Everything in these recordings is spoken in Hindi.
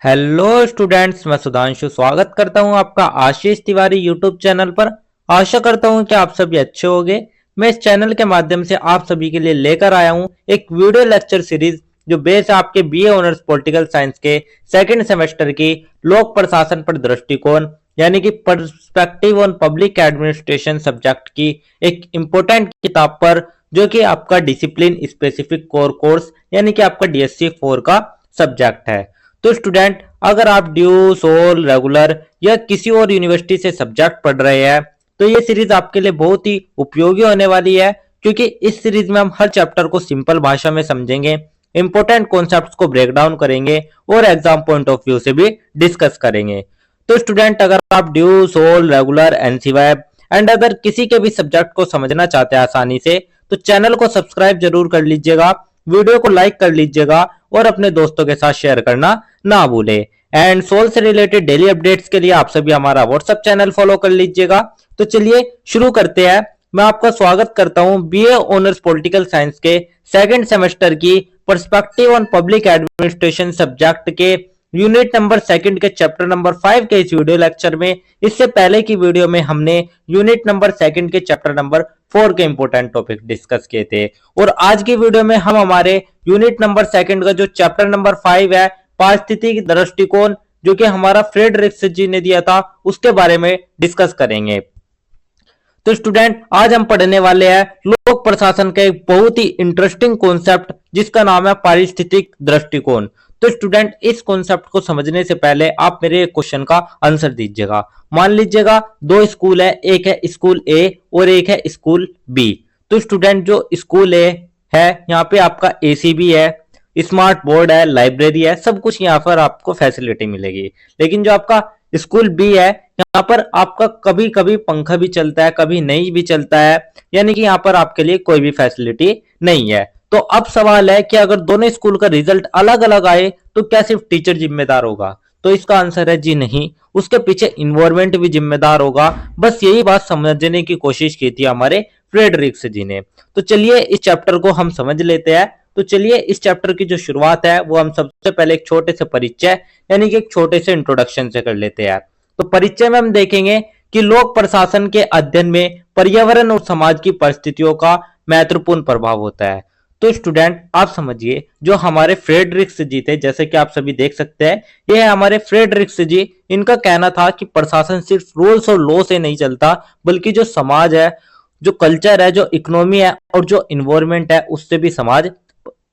हेलो स्टूडेंट्स, मैं सुधांशु स्वागत करता हूं आपका आशीष तिवारी यूट्यूब चैनल पर। आशा करता हूं कि आप सभी अच्छे होंगे। मैं इस चैनल के माध्यम से आप सभी के लिए लेकर आया हूं एक वीडियो लेक्चर सीरीज जो बेस है आपके बीए ऑनर्स पॉलिटिकल साइंस के सेकंड सेमेस्टर की लोक प्रशासन पर दृष्टिकोण यानी कि perspective on public administration subject की एक इम्पोर्टेंट किताब पर, जो कि आपका डिसिप्लिन स्पेसिफिक कोर कोर्स यानी कि आपका डीएससी 4 का सब्जेक्ट है। तो स्टूडेंट, अगर आप ड्यू, सोल, रेगुलर या किसी और यूनिवर्सिटी से सब्जेक्ट पढ़ रहे हैं तो ये सीरीज आपके लिए बहुत ही उपयोगी होने वाली है, क्योंकि इस सीरीज में हम हर चैप्टर को सिंपल भाषा में समझेंगे, इंपॉर्टेंट कॉन्सेप्ट्स को ब्रेक डाउन करेंगे और एग्जाम पॉइंट ऑफ व्यू से भी डिस्कस करेंगे। तो स्टूडेंट, अगर आप DU, SOL, regular, NCWEB and other किसी के भी सब्जेक्ट को समझना चाहते हैं आसानी से, तो चैनल को सब्सक्राइब जरूर कर लीजिएगा, वीडियो को लाइक कर लीजिएगा और अपने दोस्तों के साथ शेयर करना ना भूले। एंड सोल से रिलेटेड डेली अपडेट्स के लिए आप सभी हमारा व्हाट्सएप चैनल फॉलो कर लीजिएगा। तो चलिए शुरू करते हैं। मैं आपका स्वागत करता हूं बीए ऑनर्स पॉलिटिकल साइंस के सेकंड सेमेस्टर की perspective on public administration subject के यूनिट नंबर सेकंड के चैप्टर नंबर 5 के इस वीडियो लेक्चर में। इससे पहले की वीडियो में हमने यूनिट नंबर सेकंड के चैप्टर नंबर 4 के इंपोर्टेंट टॉपिक डिस्कस किए थे, और आज की वीडियो में हम हमारे यूनिट नंबर सेकंड का जो चैप्टर नंबर 5 है, पारिस्थितिक दृष्टिकोण, जो कि हमारा फ्रेडरिक्स जी ने दिया था, उसके बारे में डिस्कस करेंगे। तो स्टूडेंट, आज हम पढ़ने वाले हैं लोक प्रशासन का एक बहुत ही इंटरेस्टिंग कॉन्सेप्ट जिसका नाम है पारिस्थितिक दृष्टिकोण। तो स्टूडेंट, इस कॉन्सेप्ट को समझने से पहले आप मेरे क्वेश्चन का आंसर दीजिएगा। मान लीजिएगा दो स्कूल है, एक है स्कूल ए और एक है स्कूल बी। तो स्टूडेंट, जो स्कूल ए है यहाँ पे आपका एसी भी है, स्मार्ट बोर्ड है, लाइब्रेरी है, सब कुछ यहाँ पर आपको फैसिलिटी मिलेगी। लेकिन जो आपका स्कूल बी है, यहाँ पर आपका कभी कभी पंखा भी चलता है, कभी नहीं भी चलता है, यानी कि यहाँ पर आपके लिए कोई भी फैसिलिटी नहीं है। तो अब सवाल है कि अगर दोनों स्कूल का रिजल्ट अलग अलग आए तो क्या सिर्फ टीचर जिम्मेदार होगा? तो इसका आंसर है जी नहीं, उसके पीछे इन्वायरमेंट भी जिम्मेदार होगा। बस यही बात समझने की कोशिश की थी हमारे फ्रेडरिक्स जी ने। तो चलिए इस चैप्टर को हम समझ लेते हैं। तो चलिए इस चैप्टर की जो शुरुआत है वो हम सबसे पहले एक छोटे से परिचय यानी कि एक छोटे से इंट्रोडक्शन से कर लेते हैं। तो परिचय में हम देखेंगे कि लोक प्रशासन के अध्ययन में पर्यावरण और समाज की परिस्थितियों का महत्वपूर्ण प्रभाव होता है। तो स्टूडेंट, आप समझिए, जो हमारे फ्रेडरिक्स जी थे, जैसे कि आप सभी देख सकते हैं, ये है हमारे फ्रेडरिक्स जी। इनका कहना था कि प्रशासन सिर्फ रूल्स और लॉ से नहीं चलता, बल्कि जो समाज है, जो कल्चर है, जो इकोनॉमी है और जो इन्वायरमेंट है, उससे भी समाज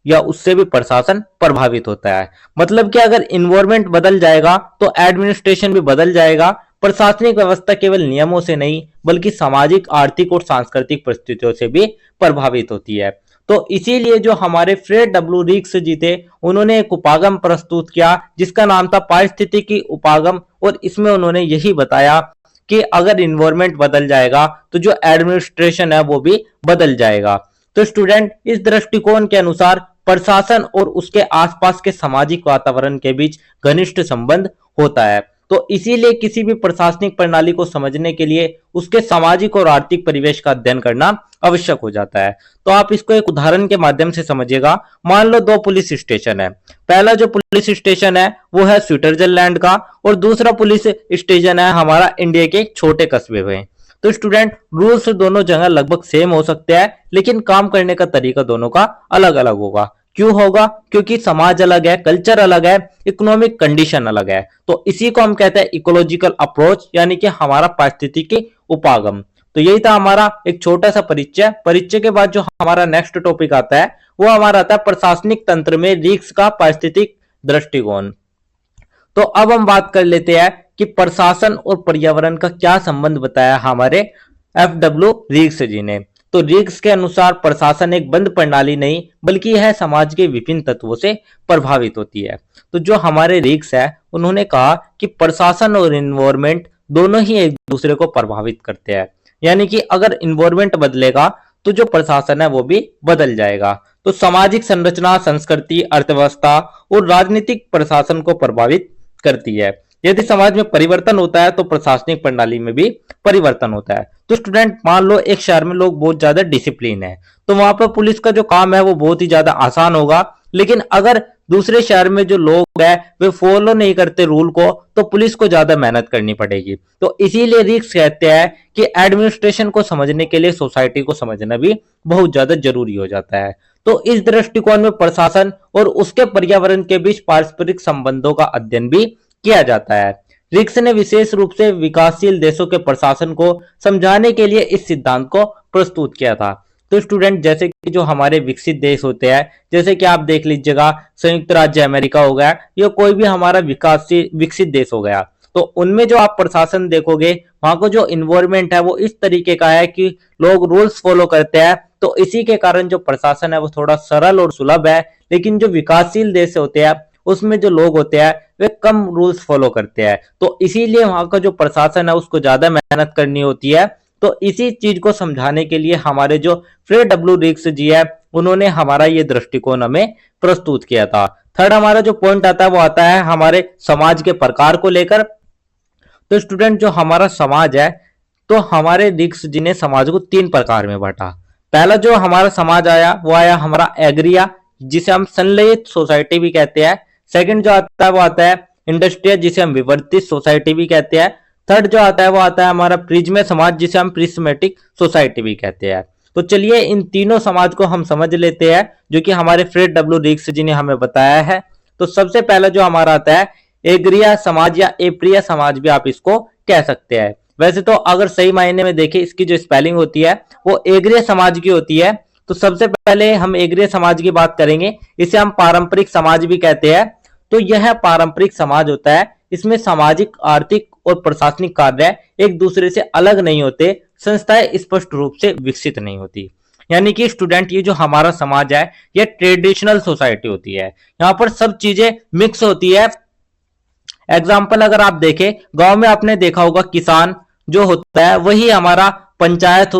या उससे भी प्रशासन प्रभावित होता है। मतलब कि अगर इन्वायरमेंट बदल जाएगा तो एडमिनिस्ट्रेशन भी बदल जाएगा। प्रशासनिक व्यवस्था केवल नियमों से नहीं बल्कि सामाजिक, आर्थिक और सांस्कृतिक परिस्थितियों से भी प्रभावित होती है। तो इसीलिए जो हमारे फ्रेड डब्ल्यू रिक्स जी थे, उन्होंने एक उपागम प्रस्तुत किया जिसका नाम था पारिस्थितिकी उपागम, और इसमें उन्होंने यही बताया कि अगर इन्वायरमेंट बदल जाएगा तो जो एडमिनिस्ट्रेशन है वो भी बदल जाएगा। तो स्टूडेंट, इस दृष्टिकोण के अनुसार प्रशासन और उसके आसपास के सामाजिक वातावरण के बीच घनिष्ठ संबंध होता है। तो इसीलिए किसी भी प्रशासनिक प्रणाली को समझने के लिए उसके सामाजिक और आर्थिक परिवेश का अध्ययन करना आवश्यक हो जाता है। तो आप इसको एक उदाहरण के माध्यम से समझिएगा। मान लो दो पुलिस स्टेशन है। पहला जो पुलिस स्टेशन है वो है स्विट्जरलैंड का, और दूसरा पुलिस स्टेशन है हमारा इंडिया के छोटे कस्बे में। तो स्टूडेंट, रूल्स दोनों जगह लगभग सेम हो सकते हैं, लेकिन काम करने का तरीका दोनों का अलग अलग होगा। क्यों होगा? क्योंकि समाज अलग है, कल्चर अलग है, इकोनॉमिक कंडीशन अलग है। तो इसी को हम कहते हैं इकोलॉजिकल अप्रोच, यानी कि हमारा पारिस्थितिकी उपागम। तो यही था हमारा एक छोटा सा परिचय। परिचय के बाद जो हमारा नेक्स्ट टॉपिक आता है वो हमारा आता है प्रशासनिक तंत्र में रिक्स का पारिस्थितिक दृष्टिकोण। तो अब हम बात कर लेते हैं कि प्रशासन और पर्यावरण का क्या संबंध बताया हमारे एफ डब्ल्यू रिक्स जी ने। तो रिक्स के अनुसार प्रशासन एक बंद प्रणाली नहीं बल्कि यह समाज के विभिन्न तत्वों से प्रभावित होती है। तो जो हमारे रिक्स है, उन्होंने कहा कि प्रशासन और इन्वायरमेंट दोनों ही एक दूसरे को प्रभावित करते हैं, यानी कि अगर इन्वायरमेंट बदलेगा तो जो प्रशासन है वो भी बदल जाएगा। तो सामाजिक संरचना, संस्कृति, अर्थव्यवस्था और राजनीतिक प्रशासन को प्रभावित करती है। यदि समाज में परिवर्तन होता है तो प्रशासनिक प्रणाली में भी परिवर्तन होता है। तो स्टूडेंट, मान लो एक शहर में लोग बहुत ज्यादा डिसिप्लिन है, तो वहां पर पुलिस का जो काम है वो बहुत ही ज्यादा आसान होगा। लेकिन अगर दूसरे शहर में जो लोग हैं वे फॉलो नहीं करते रूल को, तो पुलिस को ज्यादा मेहनत करनी पड़ेगी। तो इसीलिए रिक्स कहते हैं कि एडमिनिस्ट्रेशन को समझने के लिए सोसाइटी को समझना भी बहुत ज्यादा जरूरी हो जाता है। तो इस दृष्टिकोण में प्रशासन और उसके पर्यावरण के बीच पारस्परिक संबंधों का अध्ययन भी किया जाता है। रिक्स ने विशेष रूप से विकासशील देशों के प्रशासन को समझाने के लिए इस सिद्धांत को प्रस्तुत किया था। तो स्टूडेंट, जैसे कि जो हमारे विकसित देश होते हैं, जैसे कि आप देख लीजिएगा संयुक्त राज्य अमेरिका हो गया या कोई भी हमारा विकासशील विकसित देश हो गया, तो उनमें जो आप प्रशासन देखोगे वहां को जो इन्वायरमेंट है वो इस तरीके का है कि लोग रूल्स फॉलो करते हैं। तो इसी के कारण जो प्रशासन है वो थोड़ा सरल और सुलभ है। लेकिन जो विकासशील देश होते हैं उसमें जो लोग होते हैं वे कम रूल्स फॉलो करते हैं, तो इसीलिए वहां का जो प्रशासन है उसको ज्यादा मेहनत करनी होती है। तो इसी चीज को समझाने के लिए हमारे जो फ्रेड डब्ल्यू रिक्स जी है उन्होंने हमारा ये दृष्टिकोण हमें प्रस्तुत किया था। थर्ड हमारा जो पॉइंट आता है वो आता है हमारे समाज के प्रकार को लेकर। तो स्टूडेंट, जो हमारा समाज है, तो हमारे रिक्स जी ने समाज को 3 प्रकार में बांटा। पहला जो हमारा समाज आया वो आया हमारा एग्रिया, जिसे हम संलयित सोसाइटी भी कहते हैं। सेकंड जो आता है वो आता है इंडस्ट्रियल, जिसे हम विवर्तित सोसाइटी भी कहते हैं। थर्ड जो आता है वो आता है हमारा प्रिज्मे समाज, जिसे हम प्रिस्मेटिक सोसाइटी भी कहते हैं। तो चलिए इन तीनों समाज को हम समझ लेते हैं जो कि हमारे फ्रेड डब्ल्यू रिक्स जी ने हमें बताया है। तो सबसे पहला जो हमारा आता है एग्रिया समाज या एप्रिया समाज भी आप इसको कह सकते हैं। वैसे तो अगर सही मायने में देखें इसकी जो स्पेलिंग होती है वो एग्रिया समाज की होती है। तो सबसे पहले हम एग्रिया समाज की बात करेंगे। इसे हम पारंपरिक समाज भी कहते हैं। तो यह पारंपरिक समाज होता है, इसमें सामाजिक, आर्थिक और प्रशासनिक कार्य एक दूसरे से अलग नहीं होते, संस्थाएं स्पष्ट रूप से विकसित नहीं होती। यानी कि स्टूडेंट, ये जो हमारा समाज है यह ट्रेडिशनल सोसाइटी होती है। यहाँ पर सब चीजें मिक्स होती है। एग्जाम्पल अगर आप देखें, गांव में आपने देखा होगा किसान जो होता है वही हमारा पंचायत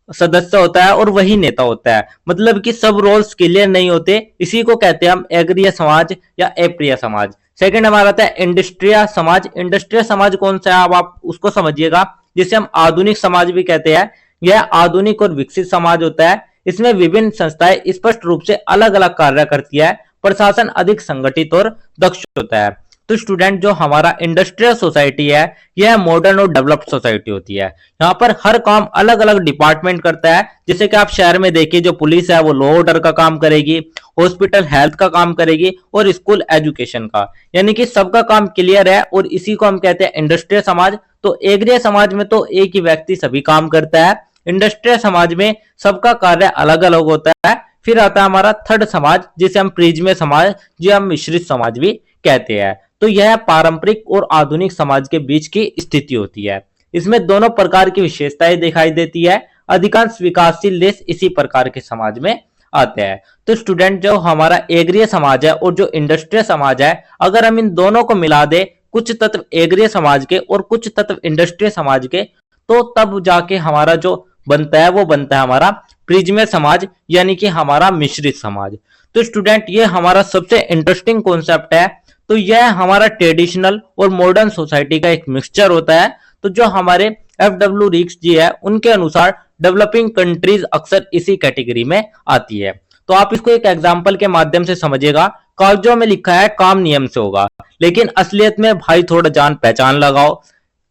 सदस्य होता है और वही नेता होता है। मतलब कि सब रोल्स क्लियर नहीं होते, इसी को कहते हैं हम एग्रिया समाज या एप्रिया समाज। सेकंड हमारा आता है इंडस्ट्रिया समाज। इंडस्ट्रिया समाज कौन सा है, अब आप उसको समझिएगा, जिसे हम आधुनिक समाज भी कहते हैं। यह आधुनिक और विकसित समाज होता है। इसमें विभिन्न संस्थाएं स्पष्ट रूप से अलग अलग कार्य करती है, प्रशासन अधिक संगठित और दक्ष होता है। तो स्टूडेंट, जो हमारा इंडस्ट्रियल सोसाइटी है यह मॉडर्न और डेवलप्ड सोसाइटी होती है। यहाँ पर हर काम अलग अलग डिपार्टमेंट करता है। जैसे कि आप शहर में देखिए, जो पुलिस है वो लॉ ऑर्डर का काम करेगी, हॉस्पिटल हेल्थ का काम करेगी और स्कूल एजुकेशन का। यानी कि सबका काम क्लियर है और इसी को हम कहते हैं इंडस्ट्रियल समाज। तो एग्रिया समाज में तो एक ही व्यक्ति सभी काम करता है। इंडस्ट्रियल समाज में सबका कार्य अलग अलग होता है। फिर आता है हमारा थर्ड समाज, जिसे हम प्रिज्मे समाज या मिश्रित समाज भी कहते हैं। तो यह पारंपरिक और आधुनिक समाज के बीच की स्थिति होती है। इसमें दोनों प्रकार की विशेषताएं दिखाई देती है। अधिकांश विकासशील देश इसी प्रकार के समाज में आते हैं। तो स्टूडेंट, जो हमारा एग्रिया समाज है और जो इंडस्ट्रियल समाज है, अगर हम इन दोनों को मिला दे, कुछ तत्व एग्रिया समाज के और कुछ तत्व इंडस्ट्रियल समाज के, तो तब जाके हमारा जो बनता है वो बनता है हमारा प्रिज्मे समाज, यानी कि हमारा मिश्रित समाज। तो स्टूडेंट, ये हमारा सबसे इंटरेस्टिंग कॉन्सेप्ट है। तो यह हमारा ट्रेडिशनल और मॉडर्न सोसाइटी का एक मिक्सचर होता है। तो जो हमारे एफ डब्ल्यू रिक्स जी है उनके अनुसार डेवलपिंग कंट्रीज अक्सर इसी कैटेगरी में आती है। तो आप इसको एक एग्जांपल के माध्यम से समझिएगा। कागजों में लिखा है काम नियम से होगा, लेकिन असलियत में भाई थोड़ा जान पहचान लगाओ।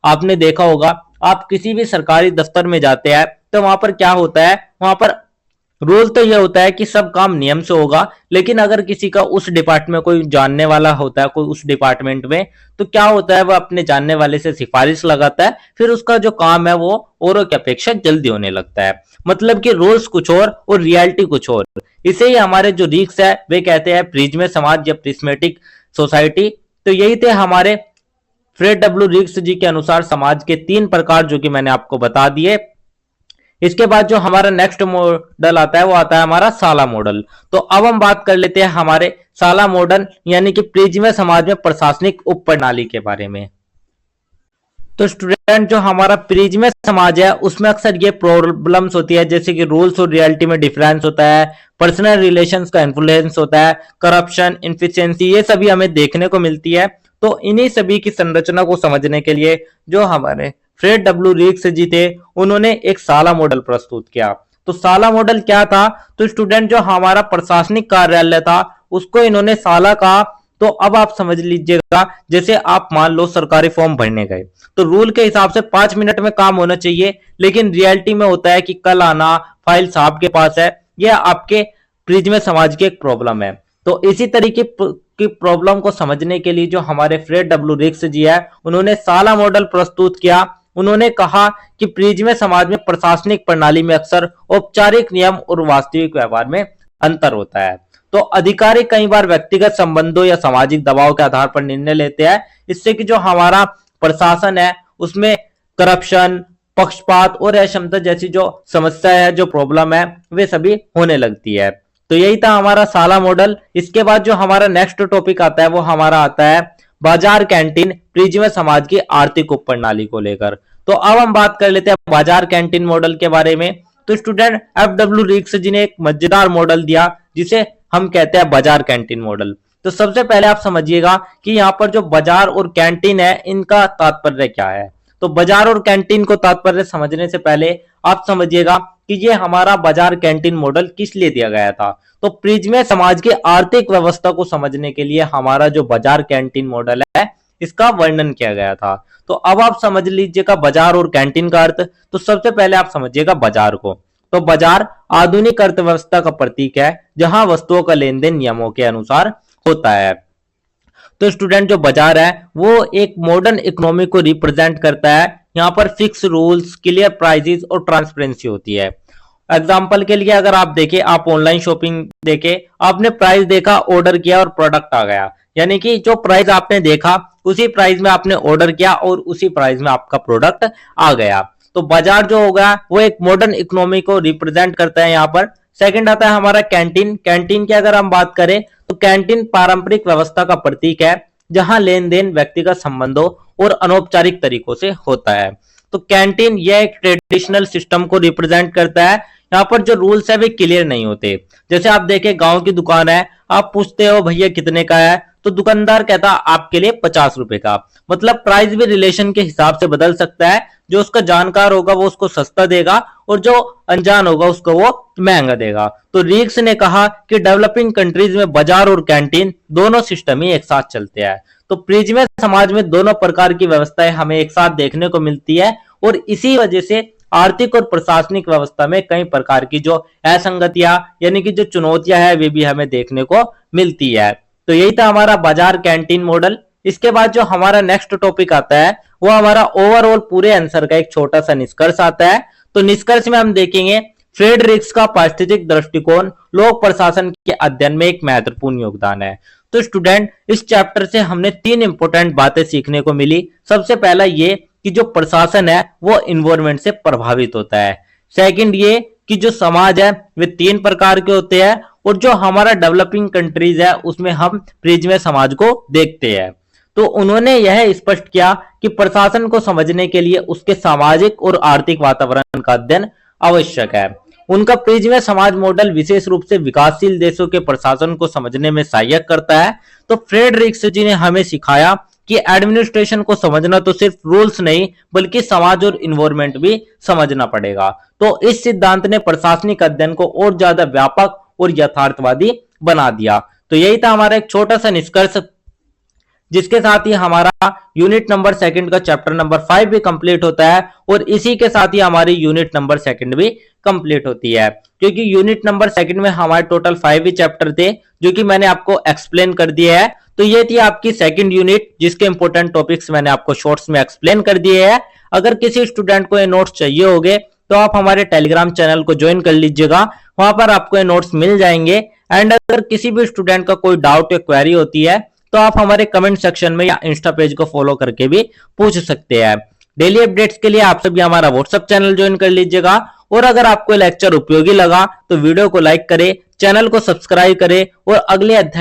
आपने देखा होगा, आप किसी भी सरकारी दफ्तर में जाते हैं तो वहां पर क्या होता है, वहां पर रूल तो यह होता है कि सब काम नियम से होगा। लेकिन अगर किसी का उस डिपार्टमेंट में कोई जानने वाला होता है, कोई उस डिपार्टमेंट में, तो क्या होता है, वह अपने जानने वाले से सिफारिश लगाता है, फिर उसका जो काम है वो औरों की अपेक्षा जल्दी होने लगता है। मतलब कि रूल्स कुछ और रियलिटी कुछ और। इसे ही हमारे जो रिक्स है वे कहते हैं प्रिज्मे समाज या प्रिस्मेटिक सोसाइटी। तो यही थे हमारे फ्रेड डब्ल्यू रिक्स जी के अनुसार समाज के 3 प्रकार, जो कि मैंने आपको बता दिए। इसके बाद जो हमारा नेक्स्ट मॉडल आता है वो आता है हमारा साला मॉडल। तो अब हम बात कर लेते हैं हमारे साला मॉडल यानी कि प्रिज्मे समाज में प्रशासनिक उप प्रणाली के बारे में। तो स्टूडेंट, जो हमारा प्रिज्मे समाज है उसमें अक्सर ये प्रॉब्लम्स होती है, जैसे कि रूल्स और रियलिटी में डिफरेंस होता है, पर्सनल रिलेशंस का इन्फ्लुएंस होता है, करप्शन, इनफिशिएंसी, ये सभी हमें देखने को मिलती है। तो इन्हीं सभी की संरचना को समझने के लिए जो हमारे फ्रेड डब्ल्यू रिक्स जी थे उन्होंने एक साला मॉडल प्रस्तुत किया। तो साला मॉडल क्या था, तो स्टूडेंट, जो हमारा प्रशासनिक कार्यालय था उसको इन्होंने साला कहा। तो अब आप समझ लीजिएगा, जैसे आप मान लो सरकारी फॉर्म भरने गए, तो रूल के हिसाब से 5 मिनट में काम होना चाहिए, लेकिन रियलिटी में होता है कि कल आना, फाइल साहब के पास है। यह आपके प्रिज्म समाज की एक प्रॉब्लम है। तो इसी तरीके की प्रॉब्लम को समझने के लिए जो हमारे फ्रेड डब्ल्यू रिक्स जी है, उन्होंने साला मॉडल प्रस्तुत किया। उन्होंने कहा कि प्रिज्म समाज में प्रशासनिक प्रणाली में अक्सर औपचारिक नियम और वास्तविक व्यवहार में अंतर होता है। तो अधिकारी कई बार व्यक्तिगत संबंधों या सामाजिक दबाव के आधार पर निर्णय लेते हैं, इससे कि जो हमारा प्रशासन है उसमें करप्शन, पक्षपात और अक्षमता जैसी जो समस्या है, जो प्रॉब्लम है, वे सभी होने लगती है। तो यही था हमारा साला मॉडल। इसके बाद जो हमारा नेक्स्ट टॉपिक आता है वो हमारा आता है बाजार कैंटीन प्रिज्म समाज की आर्थिक उप प्रणाली को लेकर। तो अब हम बात कर लेते हैं बाजार कैंटीन मॉडल के बारे में। तो स्टूडेंट एफ डब्ल्यू रिक्स जी ने एक मजेदार मॉडल दिया जिसे हम कहते हैं बाजार कैंटीन मॉडल। तो सबसे पहले आप समझिएगा कि यहाँ पर जो बाजार और कैंटीन है इनका तात्पर्य क्या है। तो बाजार और कैंटीन को तात्पर्य समझने से पहले आप समझिएगा कि ये हमारा बाजार कैंटीन मॉडल किस लिए दिया गया था। तो प्रिज्म समाज की आर्थिक व्यवस्था को समझने के लिए हमारा जो बाजार कैंटीन मॉडल है इसका वर्णन किया गया था। तो अब आप समझ लीजिएगा बाजार और कैंटीन का अर्थ। तो सबसे पहले आप समझिएगा बाजार को। तो बाजार आधुनिक अर्थव्यवस्था का प्रतीक है जहां वस्तुओं का लेन देन नियमों के अनुसार होता है। तो स्टूडेंट जो बाजार है वो एक मॉडर्न इकोनॉमी को रिप्रेजेंट करता है। यहाँ पर फिक्स रूल्स, क्लियर प्राइसेस और ट्रांसपेरेंसी होती है। एग्जाम्पल के लिए अगर आप देखें, आप ऑनलाइन शॉपिंग देखें, आपने प्राइस देखा, ऑर्डर किया और प्रोडक्ट आ गया, यानी कि जो प्राइस आपने देखा उसी प्राइस में आपने ऑर्डर किया और उसी प्राइस में आपका प्रोडक्ट आ गया। तो बाजार जो होगा वो एक मॉडर्न इकोनॉमी को रिप्रेजेंट करता है यहाँ पर। सेकंड आता है हमारा कैंटीन। कैंटीन की अगर हम बात करें तो कैंटीन पारंपरिक व्यवस्था का प्रतीक है जहां लेन देन व्यक्तिगत संबंधों और अनौपचारिक तरीकों से होता है। तो कैंटीन यह एक ट्रेडिशनल सिस्टम को रिप्रेजेंट करता है। यहाँ पर जो रूल्स है वे क्लियर नहीं होते। जैसे आप देखें, गांव की दुकान है, आप पूछते हो भैया कितने का है, तो दुकानदार कहता आपके लिए 50 रुपए का। मतलब प्राइस भी रिलेशन के हिसाब से बदल सकता है। जो उसका जानकार होगा वो उसको सस्ता देगा और जो अनजान होगा उसको वो महंगा देगा। तो रिक्स ने कहा कि डेवलपिंग कंट्रीज में बाजार और कैंटीन दोनों सिस्टम ही एक साथ चलते हैं। तो प्रिज्म समाज में दोनों प्रकार की व्यवस्थाएं हमें एक साथ देखने को मिलती है और इसी वजह से आर्थिक और प्रशासनिक व्यवस्था में कई प्रकार की जो असंगतियां यानी कि जो चुनौतियां है वे भी हमें देखने को मिलती है। तो यही था हमारा बाजार कैंटीन मॉडल। इसके बाद जो हमारा नेक्स्ट टॉपिक आता है वो हमारा ओवरऑल पूरे आंसर का एक छोटा सा निष्कर्ष आता है। तो निष्कर्ष में हम देखेंगे फ्रेड रिक्स का पारिस्थितिक दृष्टिकोण लोक प्रशासन के अध्ययन में एक महत्वपूर्ण योगदान है। तो स्टूडेंट इस चैप्टर से हमने 3 इंपॉर्टेंट बातें सीखने को मिली। सबसे पहला ये कि जो प्रशासन है वो इन्वायरमेंट से प्रभावित होता है। सेकंड ये कि जो समाज है वे 3 प्रकार के होते हैं और जो हमारा डेवलपिंग कंट्रीज है उसमें हम प्रिज्म समाज को देखते हैं। तो उन्होंने यह स्पष्ट किया कि प्रशासन को समझने के लिए उसके सामाजिक और आर्थिक वातावरण का अध्ययन आवश्यक है। उनका प्रिज्म समाज मॉडल विशेष रूप से विकासशील देशों के प्रशासन को समझने में सहायक करता है। तो फ्रेड रिक्स जी ने हमें सिखाया कि एडमिनिस्ट्रेशन को समझना तो सिर्फ रूल्स नहीं बल्कि समाज और इन्वायरमेंट भी समझना पड़ेगा। तो इस सिद्धांत ने प्रशासनिक अध्ययन को और ज्यादा व्यापक और यथार्थवादी बना दिया। तो यही था हमारा एक छोटा सा निष्कर्ष, जिसके साथ ही हमारा यूनिट नंबर 2 का चैप्टर नंबर 5 भी कंप्लीट होता है और इसी के साथ ही हमारी यूनिट नंबर 2 भी कंप्लीट होती है। क्योंकि यूनिट नंबर 2 में हमारे टोटल 5 ही चैप्टर थे जो कि मैंने आपको एक्सप्लेन कर दिया है। तो ये थी आपकी 2nd यूनिट जिसके इंपॉर्टेंट टॉपिक्स मैंने आपको शॉर्ट्स में एक्सप्लेन कर दिए हैं। अगर किसी स्टूडेंट को ये नोट्स चाहिए होंगे तो आप हमारे टेलीग्राम चैनल को ज्वाइन कर लीजिएगा, वहां पर आपको ये नोट्स मिल जाएंगे। एंड अगर किसी भी स्टूडेंट का कोई डाउट या क्वेरी होती है तो आप हमारे कमेंट सेक्शन में या इंस्टा पेज को फॉलो करके भी पूछ सकते हैं। डेली अपडेट्स के लिए आप सभी हमारा व्हाट्सएप चैनल ज्वाइन कर लीजिएगा। और अगर आपको लेक्चर उपयोगी लगा तो वीडियो को लाइक करें, चैनल को सब्सक्राइब करें और अगले अध्याय